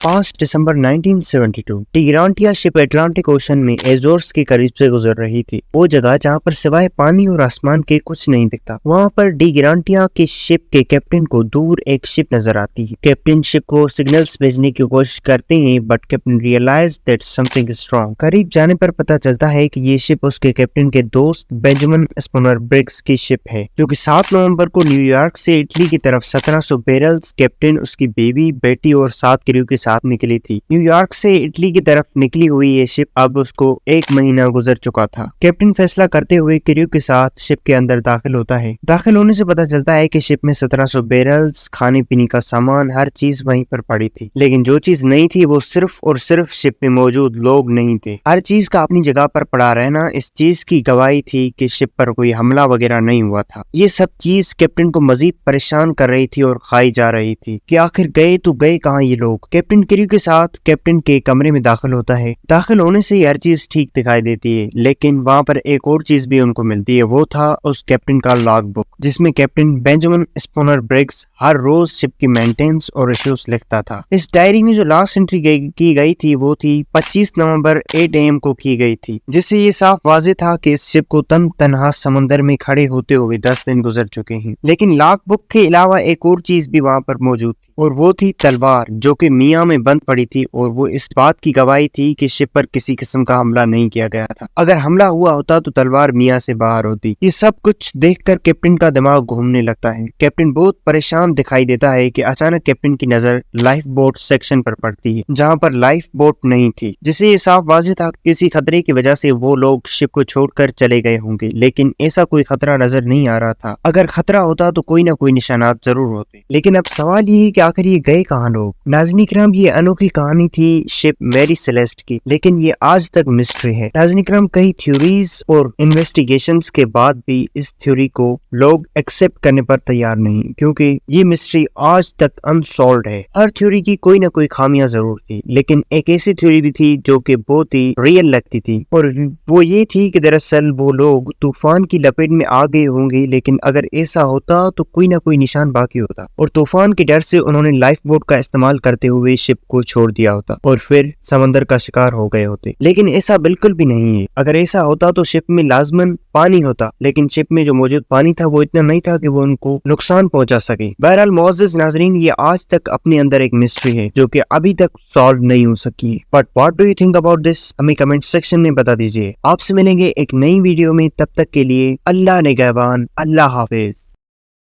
5 दिसंबर 1972 टिग्रांटिया ship Atlantic ocean में Azores के करीब से गुजर रही थी। वो जगह जहाँ पर सिवाय पानी और आसमान के कुछ नहीं दिखता। वहाँ पर टिग्रांटिया के शिप के कैप्टन को दूर एक शिप नजर आती है। कैप्टन शिप को सिग्नल्स भेजने की कोशिश करते हैं, but captain realise that something is wrong. करीब जाने पर पता चलता है कि ये शिप उसके कैप्टन के दोस्त बेंजामिन स्पूनर ब्रिग्स की शिप है, जो कि 7 नवंबर को न्यूयॉर्क से इटली की तरफ 1700 बैरल्स कैप्टन, उसकी बेबी, बेटी और 7 क्रू के साथ निकली थी। न्यूयॉर्क से इटली की तरफ निकली हुई ये शिप अब उसको 1 महीना गुजर चुका था। कैप्टन फैसला करते हुए क्रू के साथ शिप के अंदर दाखिल होता है। दाखिल होने से पता चलता है कि शिप में 1700 बैरल्स, खाने पीने का सामान, हर चीज वहीं पर पड़ी थी। लेकिन जो चीज नहीं थी वो सिर्फ और सिर्फ शिप में मौजूद लोग नहीं थे। हर चीज का अपनी जगह पर पड़ा रहना इस चीज की गवाही थी कि शिप पर कोई हमला वगैरह नहीं हुआ था। ये सब चीज कैप्टन को मजीद परेशान कर रही थी और खाई जा रही थी कि आखिर गए तो गए कहाँ ये लोग। कैप्टन क्रू के साथ कैप्टन के कमरे में दाखिल होता है। दाखिल होने से ही हर चीज ठीक दिखाई देती है, लेकिन वहाँ पर एक और चीज भी उनको मिलती है। वो था उस कैप्टन का लॉग बुक, जिसमें कैप्टन बेंजामिन स्पूनर ब्रिग्स हर रोज शिप की मेंटेनेंस और इश्यूज लिखता था। इस डायरी में जो लास्ट एंट्री की गई थी वो थी 25 नवंबर 8 AM को की गई थी, जिससे ये साफ वाज़ेह था कि इस शिप को तन्हा समंदर में खड़े होते हुए 10 दिन गुजर चुके हैं। लेकिन लॉग बुक के अलावा एक और चीज भी वहाँ पर मौजूद थी, और वो थी तलवार, जो कि मियां में बंद पड़ी थी, और वो इस बात की गवाही थी कि शिप पर किसी किस्म का हमला नहीं किया गया था। अगर हमला हुआ होता तो तलवार मियां से बाहर होती। ये सब कुछ देखकर कैप्टन का दिमाग घूमने लगता है। कैप्टन बहुत परेशान दिखाई देता है कि अचानक कैप्टन की नजर लाइफ बोट सेक्शन पर पड़ती है, जहाँ पर लाइफ बोट नहीं थी, जिससे ये साफ वाज़ेह था कि किसी खतरे की वजह से वो लोग शिप को छोड़कर चले गए होंगे। लेकिन ऐसा कोई खतरा नजर नहीं आ रहा था। अगर खतरा होता तो कोई ना कोई निशानात जरूर होते। लेकिन अब सवाल ये है कि आखिर ये गए कहाँ लोग। नाज़रीन किराम, ये अनोखी कहानी थी शिप मैरी सेलेस्ट की, लेकिन ये आज तक मिस्ट्री है। नाज़रीन किराम, कई थ्योरीज और इन्वेस्टिगेशंस के बाद भी इस थ्योरी को लोग एक्सेप्ट करने पर तैयार नहीं, क्योंकि ये मिस्ट्री आज तक अनसॉल्व्ड है। हर थ्योरी की कोई ना कोई खामियां जरूर थी, लेकिन एक ऐसी थ्योरी भी थी जो कि बहुत ही रियल लगती थी, और वो ये थी कि दरअसल वो लोग तूफान की लपेट में आ गए होंगे, लेकिन अगर ऐसा होता तो कोई ना कोई निशान बाकी होता, और तूफान के डर से उन्होंने लाइफ बोट का इस्तेमाल करते हुए शिप को छोड़ दिया होता और फिर समंदर का शिकार हो गए होते। लेकिन ऐसा बिल्कुल भी नहीं है। अगर ऐसा होता तो शिप में लाजमन पानी होता, लेकिन शिप में जो मौजूद पानी था वो इतना नहीं था कि वो उनको नुकसान पहुंचा सके। बहरहाल मुअज़्ज़िज़ नाज़रीन, ये आज तक अपने अंदर एक मिस्ट्री है जो कि अभी तक सॉल्व नहीं हो सकी। But what do you think about this, हमें कमेंट सेक्शन में बता दीजिए। आपसे मिलेंगे एक नई वीडियो में, तब तक के लिए अल्लाह निगहबान, अल्लाह हाफिज।